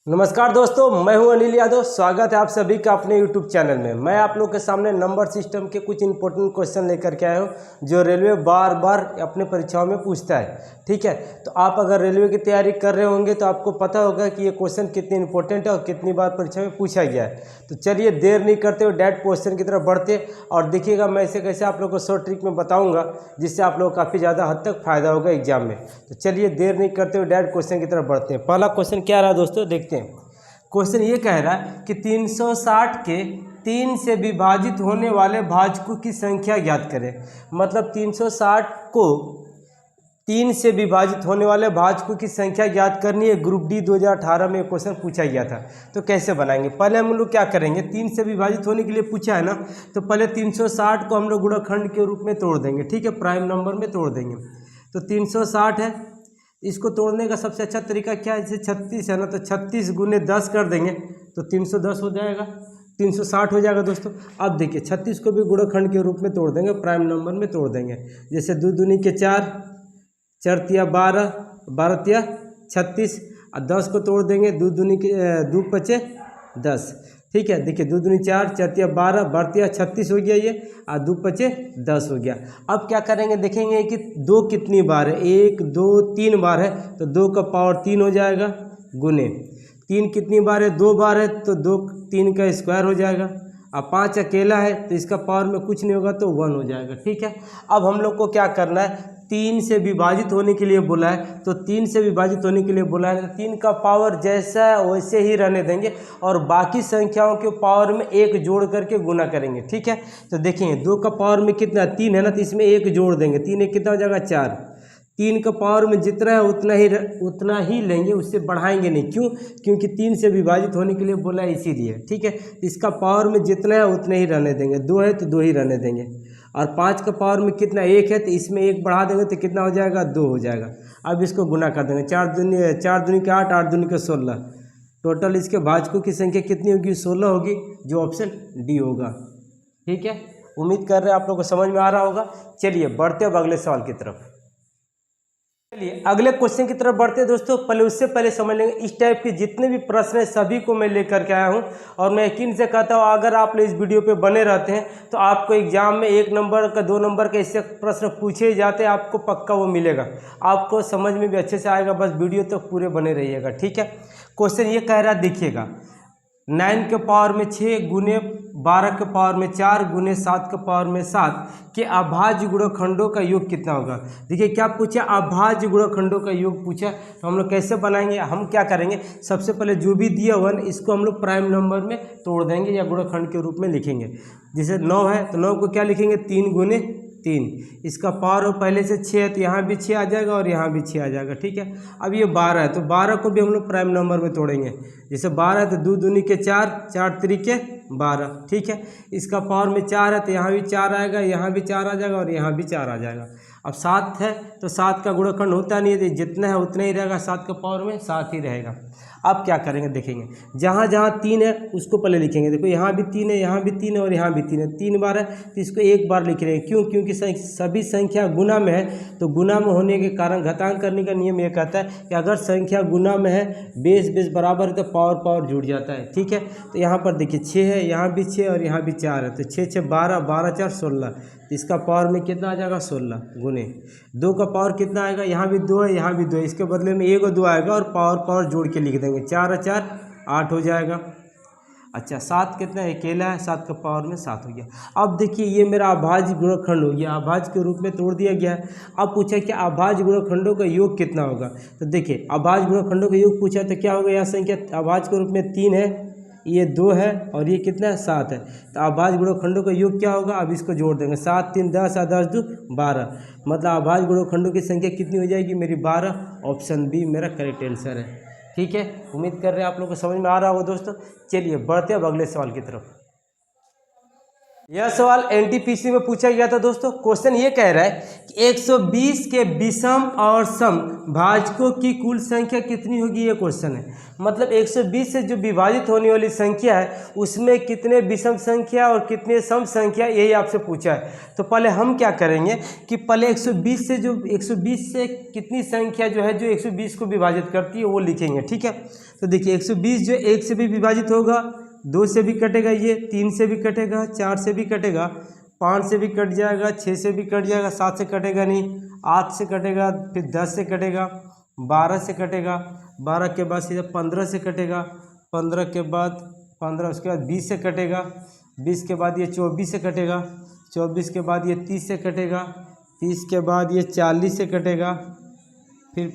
नमस्कार दोस्तों, मैं हूं अनिल यादव। स्वागत है आप सभी का अपने YouTube चैनल में। मैं आप लोग के सामने नंबर सिस्टम के कुछ इंपॉर्टेंट क्वेश्चन लेकर के आया हूं जो रेलवे बार बार अपने परीक्षाओं में पूछता है। ठीक है, तो आप अगर रेलवे की तैयारी कर रहे होंगे तो आपको पता होगा कि ये क्वेश्चन कितने इंपॉर्टेंट है और कितनी बार परीक्षा में पूछा गया है। तो चलिए देर नहीं करते हुए डायरेक्ट क्वेश्चन की तरफ बढ़ते और देखिएगा मैं इसे कैसे आप लोग को शॉर्ट ट्रिक में बताऊँगा जिससे आप लोग को काफ़ी ज़्यादा हद तक फायदा होगा एग्जाम में। तो चलिए देर नहीं करते हुए डायरेक्ट क्वेश्चन की तरफ बढ़ते हैं। पहला क्वेश्चन क्या रहा दोस्तों, देखते हैं। क्वेश्चन ये कह रहा है कि 360 के 3 से विभाजित होने वाले भाजकों की संख्या ज्ञात करें। मतलब 360 को 3 से विभाजित होने वाले भाजकों की संख्या ज्ञात करनी है। ग्रुप डी 2018 में क्वेश्चन पूछा गया था। तो कैसे बनाएंगे, पहले हम लोग क्या करेंगे, 3 से विभाजित होने के लिए पूछा है ना, तो पहले 360 को हम लोग गुणनखंड के रूप में तोड़ देंगे। ठीक है, प्राइम नंबर में तोड़ देंगे। तो 360 है, इसको तोड़ने का सबसे अच्छा तरीका क्या है, जैसे 36 है ना, तो 36 गुने 10 कर देंगे तो 310 हो जाएगा, 360 हो जाएगा दोस्तों। अब देखिए 36 को भी गुणनखंड के रूप में तोड़ देंगे, प्राइम नंबर में तोड़ देंगे। जैसे 2 दूनी के 4, 4 तिया 12, 12 तिया 36 और 10 को तोड़ देंगे, 2 दूनी के 2 पचे 10। ठीक है, देखिए 2 दूनी 4, 4 तिया 12, 12 तिया 36 हो गया ये, और 2 पचे 10 हो गया। अब क्या करेंगे, देखेंगे कि 2 कितनी बार है, 1 2 3 बार है तो 2 का पावर 3 हो जाएगा, गुने 3 कितनी बार है, 2 बार है तो 2 3 का स्क्वायर हो जाएगा। अब 5 अकेला है तो इसका पावर में कुछ नहीं होगा तो 1 हो जाएगा। ठीक है, अब हम लोग को क्या करना है, 3 से विभाजित होने के लिए बोला है, तो 3 से विभाजित होने के लिए बोला है तो 3 का पावर जैसा है वैसे ही रहने देंगे और बाकी संख्याओं के पावर में 1 जोड़ करके गुना करेंगे। ठीक है, तो देखेंगे 2 का पावर में कितना 3 है ना, तो इसमें 1 जोड़ देंगे, 3 एक कितना हो जाएगा 4। 3 का पावर में जितना है उतना ही लेंगे, उससे बढ़ाएंगे नहीं। क्यों, क्योंकि 3 से विभाजित होने के लिए बोला है इसीलिए। ठीक है, इसका पावर में जितना है उतने ही रहने देंगे, 2 है तो 2 ही रहने देंगे। और 5 का पावर में कितना 1 है तो इसमें 1 बढ़ा देंगे तो कितना हो जाएगा 2 हो जाएगा। अब इसको गुना कर देंगे, 4 दूनी के 8, 8 दूनी के 16, टोटल इसके भाजकों की संख्या कितनी होगी, 16 होगी, जो ऑप्शन डी होगा। ठीक है, उम्मीद कर रहे हैं आप लोगों को समझ में आ रहा होगा। चलिए बढ़ते अब अगले सवाल की तरफ। चलिए अगले क्वेश्चन की तरफ बढ़ते हैं दोस्तों। पहले उससे पहले समझ लेंगे इस टाइप के जितने भी प्रश्न हैं सभी को मैं लेकर के आया हूं और मैं यकीन से कहता हूं अगर आप लोग इस वीडियो पे बने रहते हैं तो आपको एग्जाम में 1 नंबर का 2 नंबर के इससे प्रश्न पूछे जाते हैं, आपको पक्का वो मिलेगा, आपको समझ में भी अच्छे से आएगा। बस वीडियो तक तो पूरे बने रहिएगा। ठीक है, क्वेश्चन ये कह रहा है, देखिएगा 9 के पावर में 6 गुने 12 के पावर में 4 गुने 7 के पावर में 7 के अभाज्य गुणनखंडों का योग कितना होगा। देखिए क्या पूछा, अभाज्य गुणनखंडों का योग पूछा। तो हम लोग कैसे बनाएंगे, हम क्या करेंगे, सबसे पहले जो भी दिया हुआ इसको हम लोग प्राइम नंबर में तोड़ देंगे या गुणनखंड के रूप में लिखेंगे। जैसे 9 है तो 9 को क्या लिखेंगे, 3 गुने 3, इसका पावर पहले से 6 है तो यहाँ भी 6 आ जाएगा और यहाँ भी 6 आ जाएगा। ठीक है, अब ये 12 है तो 12 को भी हम लोग प्राइम नंबर में तोड़ेंगे। जैसे 12 है तो 2 दूनी के 4, 4 त्रिके 12। ठीक है, इसका पावर में 4 है तो यहाँ भी 4 आएगा, यहाँ भी 4 आ जाएगा और यहाँ भी 4 आ जाएगा। अब 7 है तो 7 का गुणनखंड होता नहीं है, जितना है उतना ही रहेगा, 7 का पावर में 7 ही रहेगा। अब क्या करेंगे, देखेंगे जहाँ जहाँ 3 है उसको पहले लिखेंगे। देखो यहाँ भी 3 है, यहाँ भी 3 है और यहाँ भी 3 है, 3 बार है तो इसको 1 बार लिख रहे हैं। क्यों, क्योंकि सभी संख्या गुना में है तो गुना में होने के कारण घटांक करने का नियम ये कहता है कि अगर संख्या गुना में है, बेस बेस बराबर है तो पावर पावर जुड़ जाता है। ठीक है, तो यहाँ पर देखिए 6 है, यहाँ भी 6 और यहाँ भी 4 है तो 6 6 12, 12 4 16, तो इसका पावर में कितना आ जाएगा 16 गुने 2 का पावर कितना आएगा, यहाँ भी 2 है, यहाँ भी 2 है, इसके बदले में 1 और 2 आएगा और पावर पावर जोड़ के लिख देंगे, 4 और 4 8 हो जाएगा। अच्छा 7 कितना है, अकेला है, 7 का पावर में 7 हो गया। अब देखिए ये मेरा अभाज्य गुणनखंड हो गया, अभाज्य के रूप में तोड़ दिया गया है। अब पूछा कि अभाज्य गुणनखंडों का योग कितना होगा। तो देखिए अभाज्य गुणनखंडों का योग पूछा तो क्या होगा, यहाँ संख्या अभाज्य के रूप में 3 है, ये 2 है और ये कितना है 7 है, तो अभाज्य गुणनखंडों का योग क्या होगा। अब इसको जोड़ देंगे, 7 3 10 और 10 2 12, मतलब अभाज्य गुणनखंडों की संख्या कितनी हो जाएगी मेरी 12। ऑप्शन बी मेरा करेक्ट आंसर है। ठीक है, उम्मीद कर रहे हैं आप लोगों को समझ में आ रहा होगा दोस्तों। चलिए बढ़ते हैं अब अगले सवाल की तरफ। यह सवाल एनटीपीसी में पूछा गया था दोस्तों। क्वेश्चन ये कह रहा है कि 120 के विषम और सम भाजकों की कुल संख्या कितनी होगी, ये क्वेश्चन है। मतलब 120 से जो विभाजित होने वाली संख्या है उसमें कितने विषम संख्या और कितने सम संख्या, यही आपसे पूछा है। तो पहले हम क्या करेंगे कि पहले 120 से कितनी संख्या जो है जो 120 को विभाजित करती है वो लिखेंगे, ठीक है। तो देखिए 120 जो 1 से भी विभाजित होगा, 2 से भी कटेगा, ये 3 से भी कटेगा, 4 से भी कटेगा, 5 से भी कट जाएगा, 6 से भी कट जाएगा, 7 से कटेगा नहीं, 8 से कटेगा, फिर 10 से कटेगा, 12 से कटेगा, 12 के बाद सीधा 15 से कटेगा, 15 के बाद 15 उसके बाद 20 से कटेगा, 20 के बाद ये 24 से कटेगा, 24 के बाद ये 30 से कटेगा, 30 के बाद ये 40 से कटेगा, फिर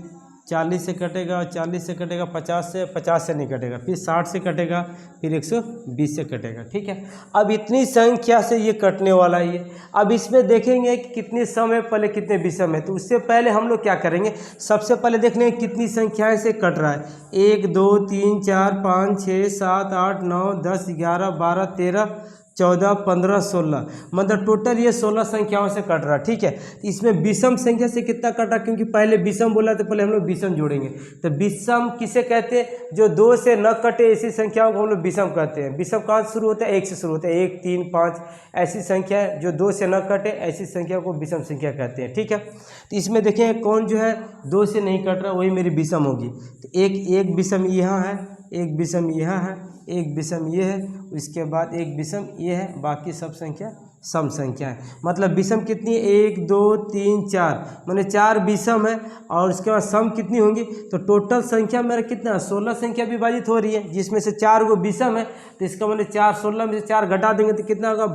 40 से कटेगा, 40 से कटेगा, 50 से नहीं कटेगा, फिर 60 से कटेगा, फिर 120 से कटेगा, ठीक है। अब इतनी संख्या से ये कटने वाला है ये। अब इसमें देखेंगे कि कितने सम है, पहले कितने विषम है। तो उससे पहले हम लोग क्या करेंगे, सबसे पहले देख लेंगे कितनी संख्याएं से कट रहा है। 1 2 3 4 5 6 7 8 9 10 11 12 13 14 15 16, मतलब टोटल ये 16 संख्याओं से कट रहा है, ठीक है। इसमें विषम संख्या से कितना कटा, क्योंकि पहले विषम बोला तो पहले हम लोग विषम जोड़ेंगे। तो विषम किसे कहते हैं, जो 2 से न कटे ऐसी संख्याओं को हम लोग विषम कहते हैं। विषम कहाँ से शुरू होता है, 1 से शुरू होता है, 1 3 5 ऐसी संख्या है जो 2 से न कटे, ऐसी संख्या को विषम संख्या कहते हैं, ठीक है। तो इसमें देखें कौन जो है 2 से नहीं कट रहा, वही मेरी विषम होगी। तो एक विषम यहाँ है, एक विषम यहाँ है, एक विषम ये है, इसके बाद एक विषम ये है, बाकी सब संख्या सम संख्या है। मतलब विषम कितनी है, 1 2 3 4, मैंने 4 विषम है और उसके बाद सम कितनी होंगी। तो टोटल संख्या मेरा कितना, 16 संख्या विभाजित हो रही है, जिसमें से 4 को विषम है। तो इसका मतलब 4 16 में से 4 घटा देंगे तो कितना होगा,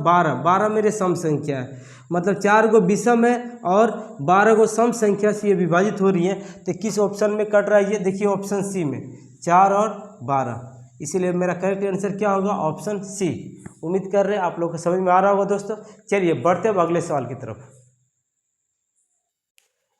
12 मेरे सम संख्या है। मतलब 4 को विषम है और 12 को सम संख्या से ये विभाजित हो रही है। तो किस ऑप्शन में कट रहा है, ये देखिए ऑप्शन सी में, 4 और 12। इसीलिए मेरा करेक्ट आंसर क्या होगा, ऑप्शन सी। उम्मीद कर रहे हैं आप लोग को समझ में आ रहा होगा दोस्तों। चलिए बढ़ते हैं अगले सवाल की तरफ।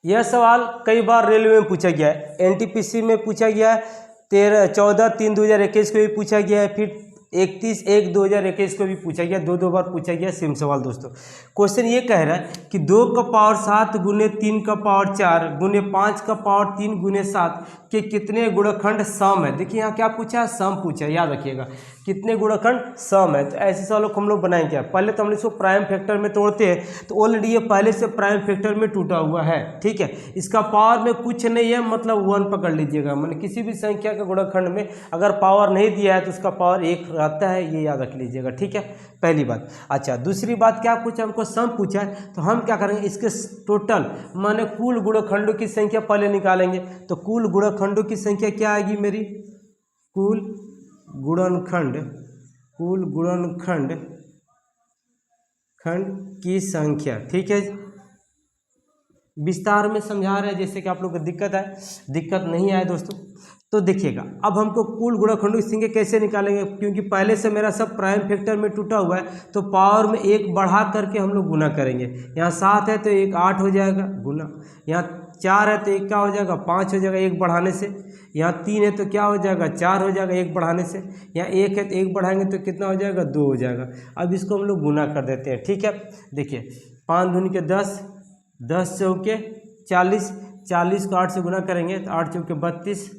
यह सवाल कई बार रेलवे में पूछा गया है, एनटीपीसी में पूछा गया है, 14/3/2021 को भी पूछा गया है, फिर 31/1/2021 को भी पूछा गया, दो बार पूछा गया सेम सवाल दोस्तों। क्वेश्चन ये कह रहा है कि 2 का पावर 7 गुने 3 का पावर 4 गुने 5 का पावर 3 गुने 7 के कितने गुणनखंड सम है। देखिए यहाँ क्या पूछा है, सम पूछा है, याद रखिएगा कितने गुणनखंड सम है। तो ऐसे सवालों को हम लोग बनाएंगे क्या, पहले तो हम इसको प्राइम फैक्टर में तोड़ते हैं। तो ऑलरेडी ये पहले से प्राइम फैक्टर में टूटा हुआ है, ठीक है। इसका पावर में कुछ नहीं है, मतलब 1 पकड़ लीजिएगा। मैंने किसी भी संख्या के गुणनखंड में अगर पावर नहीं दिया है तो उसका पावर 1 रहता है, ये याद रख लीजिएगा, ठीक है, पहली बात। अच्छा दूसरी बात क्या पूछा, हमको सम पूछा है। तो हम क्या करेंगे, इसके टोटल माने कुल गुणनखंडों की संख्या पहले निकालेंगे। तो कुल गुणनखंडों की संख्या क्या आएगी मेरी, कुल गुणनखंड की संख्या, ठीक है। विस्तार में समझा रहे हैं जैसे कि आप लोग को दिक्कत नहीं आए दोस्तों। तो देखिएगा अब हमको कुल गुणनखंडों की संख्या कैसे निकालेंगे, क्योंकि पहले से मेरा सब प्राइम फैक्टर में टूटा हुआ है। तो पावर में 1 बढ़ा करके हम लोग गुना करेंगे। यहाँ 7 है तो 1 8 हो जाएगा गुना, यहाँ 4 है तो 1 क्या हो जाएगा, 5 हो जाएगा 1 बढ़ाने से। यहाँ 3 है तो क्या हो जाएगा, 4 हो जाएगा 1 बढ़ाने से। यहाँ 1 है तो 1 बढ़ाएंगे तो कितना हो जाएगा, 2 हो जाएगा। अब इसको हम लोग गुना कर देते हैं, ठीक है। देखिए 5 दूनी के 10, 10 चौके 40, 40 को 8 से गुना करेंगे तो 8 चौके 32,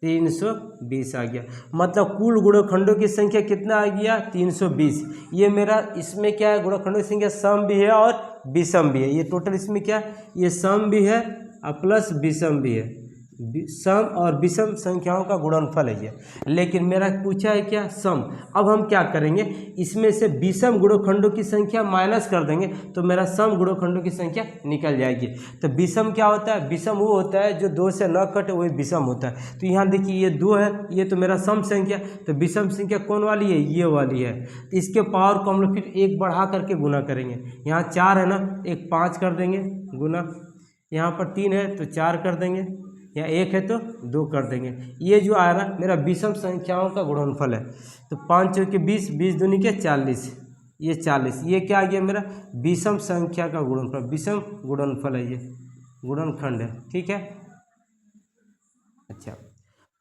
320 आ गया। मतलब कुल गुणनखंडों की संख्या कितना आ गया, 320। ये मेरा इसमें क्या है, गुणनखंडों की संख्या सम भी है और विषम भी है। ये टोटल इसमें क्या है, ये सम भी है और प्लस विषम भी है। सम और विषम संख्याओं का गुणनफल है ये, लेकिन मेरा पूछा है क्या, सम। अब हम क्या करेंगे, इसमें से विषम गुणनखंडों की संख्या माइनस कर देंगे तो मेरा सम गुणनखंडों की संख्या निकल जाएगी। तो विषम क्या होता है, विषम वो होता है जो 2 से न कटे, वही विषम होता है। तो यहाँ देखिए ये 2 है, ये तो मेरा सम संख्या। तो विषम संख्या कौन वाली है, ये वाली है। तो इसके पावर को हम लोग फिर 1 बढ़ा करके गुना करेंगे। यहाँ 4 है ना, 1 5 कर देंगे गुना, यहाँ पर 3 है तो 4 कर देंगे, यहाँ 1 है तो 2 कर देंगे। ये जो आ रहा मेरा विषम संख्याओं का गुणनफल है। तो 5 चौके 20, 20 दूनी के 40, ये 40। ये क्या आ गया मेरा विषम संख्या का गुणनफल, विषम गुणनफल है, ये गुणनखंड है, ठीक है। अच्छा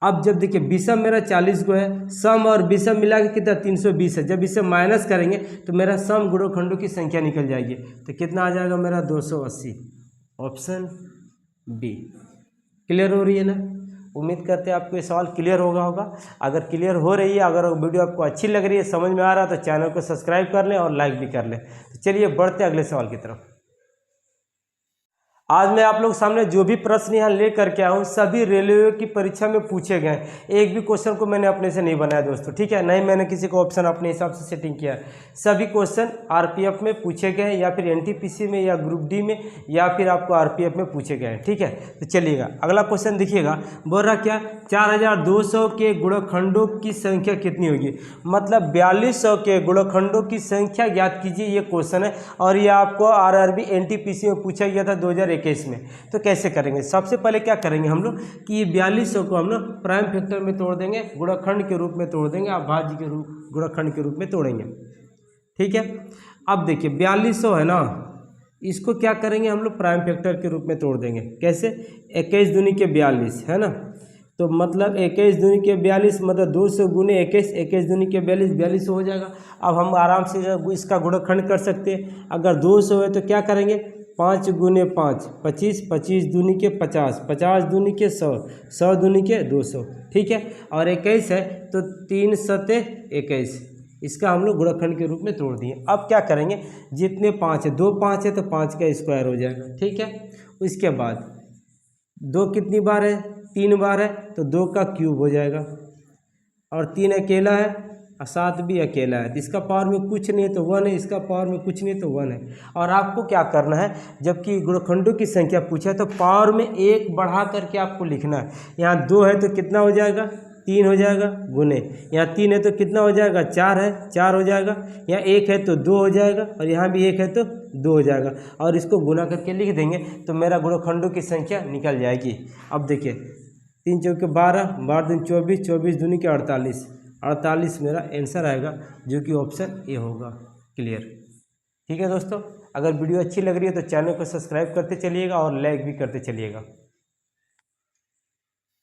अब जब देखिए विषम मेरा 40 को है, सम और विषम मिला के कितना 320 है। जब इसे माइनस करेंगे तो मेरा सम गुणनखंडों की संख्या निकल जाएगी। तो कितना आ जाएगा मेरा 280, ऑप्शन बी। क्लियर हो रही है ना? उम्मीद करते हैं आपको ये सवाल क्लियर होगा। अगर क्लियर हो रही है, अगर वीडियो आपको अच्छी लग रही है, समझ में आ रहा है, तो चैनल को सब्सक्राइब कर लें और लाइक भी कर लें। तो चलिए बढ़ते हैं अगले सवाल की तरफ। आज मैं आप लोग सामने जो भी प्रश्न यहाँ ले करके आया हूँ सभी रेलवे की परीक्षा में पूछे गए। एक भी क्वेश्चन को मैंने अपने से नहीं बनाया दोस्तों, ठीक है? नहीं मैंने किसी को ऑप्शन अपने हिसाब से सेटिंग किया है। सभी क्वेश्चन आरपीएफ में पूछे गए या फिर एनटीपीसी में या ग्रुप डी में या फिर आपको आरपीएफ में पूछे गए हैं, ठीक है? तो चलिएगा अगला क्वेश्चन देखिएगा। बोल रहा क्या, 4200 के गुणनखंडों की संख्या कितनी होगी? मतलब 4200 के गुणनखंडों की संख्या ज्ञात कीजिए, ये क्वेश्चन है। और ये आपको आरआरबी एनटीपीसी में पूछा गया था 2021 में। तो कैसे करेंगे? सबसे पहले क्या करेंगे हम लोग कि ये 4200 को हम लोग प्राइम फैक्टर में तोड़ देंगे, गुणनखंड के रूप में तोड़ देंगे, अभाज्य के रूप गुणनखंड के रूप में तोड़ेंगे, ठीक है? अब देखिए 4200 है ना, इसको क्या करेंगे हम लोग प्राइम फैक्टर के रूप में तोड़ देंगे। कैसे? 21 दूनी के 42 है ना, तो मतलब 21 दूनी के 42 मतलब 200 गुने 21, 21 दूनी के 42, 42 हो जाएगा। अब हम आराम से इसका गुणनखंड कर सकते हैं। अगर 200 है तो क्या करेंगे, 5 गुने 5 25, 25 दूनी के 50, 50 दूनी के 100, 100 दूनी के 200, ठीक है? और 21 है तो 3 सते 21, इसका हम लोग गुणनखंड के रूप में तोड़ दिए। अब क्या करेंगे, जितने 5 है, 2 5 है तो 5 का स्क्वायर हो जाएगा, ठीक है? इसके बाद 2 कितनी बार है, 3 बार है तो 2 का क्यूब हो जाएगा। और 3 अकेला है और 7 भी अकेला है, तो इसका पावर में कुछ नहीं है तो 1 है, इसका पावर में कुछ नहीं है तो 1 है। और आपको क्या करना है, जबकि गुणनखंडों की संख्या पूछा है तो पावर में 1 बढ़ा करके आपको लिखना है। यहाँ 2 है तो कितना हो जाएगा, 3 हो जाएगा गुने, यहाँ 3 है तो कितना हो जाएगा, 4 है, 4 हो जाएगा। यहाँ 1 है तो 2 हो जाएगा और यहाँ भी 1 है तो 2 हो जाएगा। और इसको गुना करके लिख देंगे तो मेरा गुणनखंडों की संख्या निकल जाएगी। अब देखिए 3 चौके 12, 12 दूनी 24, 24 दूनी के 48, 48 मेरा आंसर आएगा, जो कि ऑप्शन ए होगा। क्लियर? ठीक है दोस्तों, अगर वीडियो अच्छी लग रही है तो चैनल को सब्सक्राइब करते चलिएगा और लाइक भी करते चलिएगा।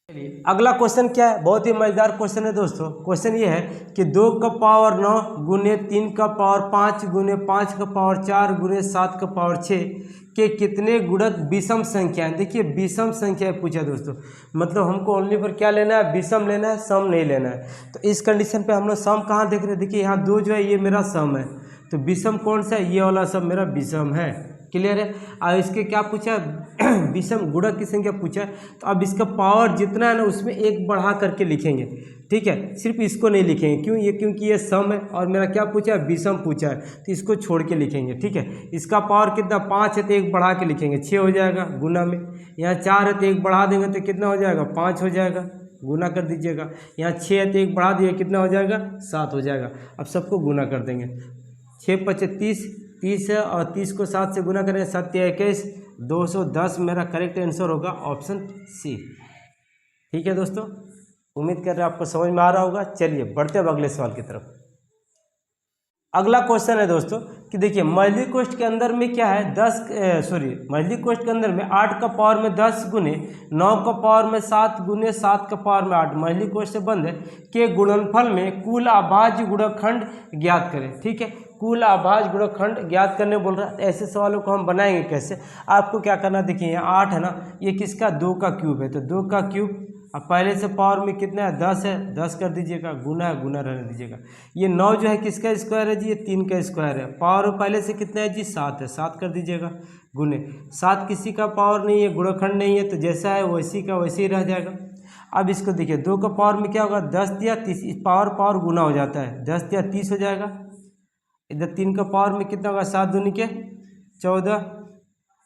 चलिए अगला क्वेश्चन क्या है, बहुत ही मजेदार क्वेश्चन है दोस्तों। क्वेश्चन ये है कि 2 का पावर 9 गुने 3 का पावर 5 गुने 5 का पावर 4 गुने 7 का पावर 6 के कितने गुणक विषम संख्या है। देखिए विषम संख्या पूछा दोस्तों, मतलब हमको ओनली पर क्या लेना है, विषम लेना है, सम नहीं लेना है। तो इस कंडीशन पे हम लोग सम कहाँ देख रहे हैं, देखिए यहाँ 2 जो है ये मेरा सम है, तो विषम कौन सा है, ये वाला सम मेरा विषम है। क्लियर है? और इसके क्या पूछा, विषम गुणक की संख्या पूछा है। तो अब इसका पावर जितना है ना उसमें 1 बढ़ा करके लिखेंगे, ठीक है? सिर्फ इसको नहीं लिखेंगे, क्यों, ये क्योंकि ये सम है और मेरा क्या पूछा है, विषम पूछा है, तो इसको छोड़ के लिखेंगे, ठीक है? इसका पावर कितना, 5 है तो 1 बढ़ा के लिखेंगे, 6 हो जाएगा गुना में। यहाँ 4 है तो 1 बढ़ा देंगे तो कितना हो जाएगा, 5 हो जाएगा, गुना कर दीजिएगा। यहाँ 6 है तो 1 बढ़ा दिए, कितना हो जाएगा, 7 हो जाएगा। अब सबको गुना कर देंगे, 6 25 30 है और 30 को 7 से गुना करें, 7 21, 210 मेरा करेक्ट आंसर होगा, ऑप्शन सी। ठीक है दोस्तों, उम्मीद कर रहे हैं आपको समझ में आ रहा होगा। चलिए बढ़ते हैं अगले सवाल की तरफ। अगला क्वेश्चन है दोस्तों कि देखिए मजली कोष्ठ के अंदर में क्या है, मजली कोष्ठ के अंदर में 8 का पावर में 10 गुने 9 का पावर में 7 गुने 7 का पावर में 8 मजली कोष्ठ से बंद है के गुणनफल में कुल अभाज्य गुणनखंड ज्ञात करें। ठीक है, कुल अभाज्य गुणनखंड ज्ञात करने बोल रहा है। ऐसे सवालों को हम बनाएंगे कैसे, आपको क्या करना, देखिए यहाँ 8 है ना, ये किसका, 2 का क्यूब है, तो 2 का क्यूब। अब पहले से पावर में कितना है, 10 है, 10 कर दीजिएगा, गुना है, गुना रहने दीजिएगा। ये 9 जो है किसका स्क्वायर है जी, ये 3 का स्क्वायर है। पावर पहले से कितना है जी, 7 है, 7 कर दीजिएगा गुने। 7 किसी का पावर नहीं है, गुणनखंड नहीं है, तो जैसा है वैसी का वैसे ही रह जाएगा। अब इसको देखिए 2 का पावर में क्या होगा, 10 या 30, पावर गुना हो जाता है, 10 या 30 हो जाएगा। इधर 3 का पावर में कितना होगा, 7 दूनी के 14,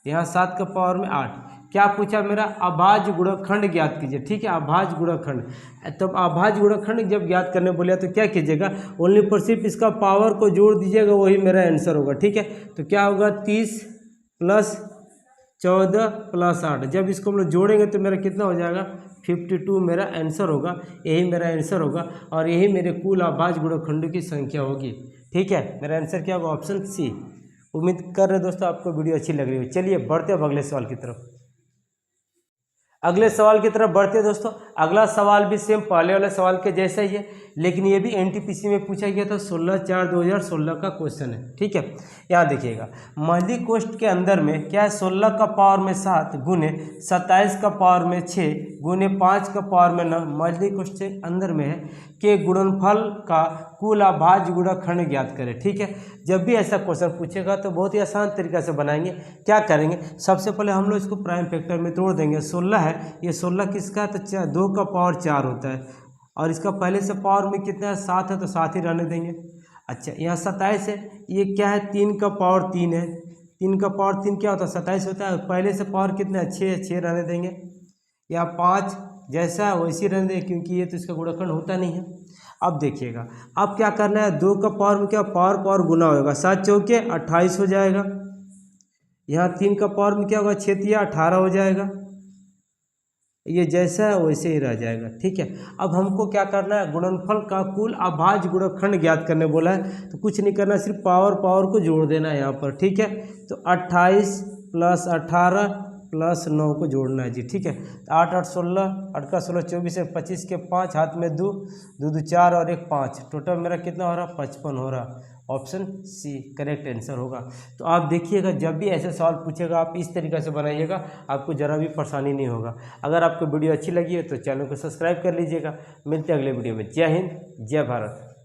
यहाँ 7 का पावर में 8। क्या पूछा मेरा, अभाज्य गुणनखंड ज्ञात कीजिए। ठीक है, अभाज्य गुणनखंड, तब अभाज्य गुणनखंड जब ज्ञात करने बोले तो क्या कीजिएगा, ओनली पर सिर्फ इसका पावर को जोड़ दीजिएगा, वही मेरा आंसर होगा। ठीक है, तो क्या होगा, 30 + 14 + 8, जब इसको हम लोग जोड़ेंगे तो मेरा कितना हो जाएगा, 52 मेरा आंसर होगा। यही मेरा आंसर होगा और यही मेरे कुल अभाज्य गुणनखंडों की संख्या होगी। ठीक है, मेरा आंसर क्या होगा, ऑप्शन सी। उम्मीद कर रहे दोस्तों आपको वीडियो अच्छी लग रही हो। चलिए बढ़ते हैं अगले सवाल की तरफ। अगले सवाल की तरफ बढ़ते हैं दोस्तों। अगला सवाल भी सेम पहले वाले सवाल के जैसा ही है, लेकिन ये भी एनटीपीसी में पूछा गया था, 16/4/2016 का क्वेश्चन है। ठीक है, यहाँ देखिएगा मल्टी कोष्ट के अंदर में क्या है, 16 का पावर में 7 गुने 27 का पावर में 6 गुने 5 का पावर में 9 मल्टी कोष्ट के अंदर में है के गुणनफल का कुल अभाज्य गुणनखंड ज्ञात करें। ठीक है, जब भी ऐसा क्वेश्चन पूछेगा तो बहुत ही आसान तरीका से बनाएंगे। क्या करेंगे, सबसे पहले हम लोग इसको प्राइम फैक्टर में तोड़ देंगे। 16 है, ये 16 किसका है, तो 2 का पावर 4 होता है, और इसका पहले से पावर में कितना है, 7 है, तो 7 ही रहने देंगे। अच्छा, यहाँ 27 है, ये क्या है, 3 का पावर 3 है, 3 का पावर 3 क्या होता है, 27 होता है, पहले से पावर कितना है, 6 है, 6 रहने देंगे। यहाँ 5 जैसा है वैसे ही रहने देंगे, क्योंकि ये तो इसका गुणनखंड होता नहीं है। अब देखिएगा, अब क्या करना है, 2 का पावर में क्या, पावर पावर गुना होगा, 7 चौके 28 हो जाएगा। यहाँ 3 का पावर में क्या होगा, 6 तिया 18 हो जाएगा। ये जैसा है वैसे ही रह जाएगा। ठीक है, अब हमको क्या करना है, गुणनफल का कुल अभाज्य गुणनखंड ज्ञात करने बोला है, तो कुछ नहीं करना, सिर्फ पावर पावर को जोड़ देना है यहाँ पर। ठीक है, तो 28 + 18 + 9 को जोड़ना है जी। ठीक है, तो 8 8 16, 8 का 16 24 है, 25 के 5 हाथ में 2 2 2 4 और 1 5, टोटल मेरा कितना हो रहा, 55 हो रहा। ऑप्शन सी करेक्ट आंसर होगा। तो आप देखिएगा, जब भी ऐसे सवाल पूछेगा आप इस तरीक़े से बनाइएगा, आपको ज़रा भी परेशानी नहीं होगा। अगर आपको वीडियो अच्छी लगी है तो चैनल को सब्सक्राइब कर लीजिएगा। मिलते हैं अगले वीडियो में। जय हिंद, जय भारत।